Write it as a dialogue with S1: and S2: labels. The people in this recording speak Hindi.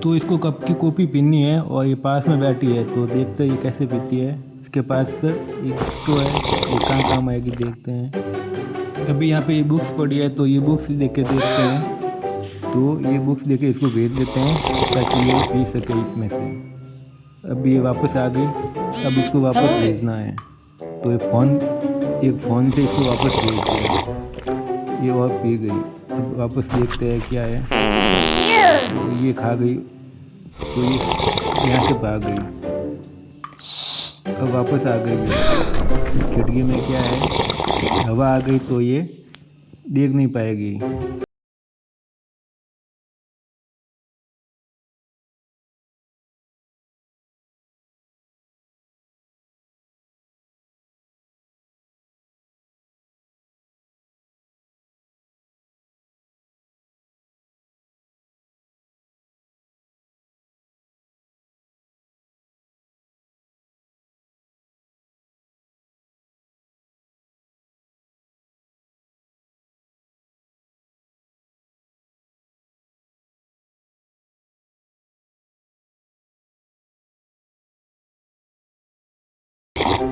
S1: तो इसको कप की कॉफ़ी पीनी है और ये पास में बैठी है, तो देखते हैं ये कैसे पीती है। इसके पास एक स्ट्रॉ है, ये कहाँ काम आएगी देखते हैं। अभी यहाँ पे ये बुक्स पड़ी है, तो ये बुक्स देख के देखते हैं। तो ये बुक्स देख के इसको भेज देते हैं ताकि ये पी सके इसमें से। अभी ये वापस आ गई, अब इसको वापस भेजना है। तो एक फ़ोन से इसको वापस भेज दिया, ये और पी गई। अब वापस देखते हैं क्या है। ये खा गई, तो ये यहाँ से भाग गई। अब वापस आ गई है। खिड़की में क्या है, हवा आ गई तो ये देख नहीं पाएगी।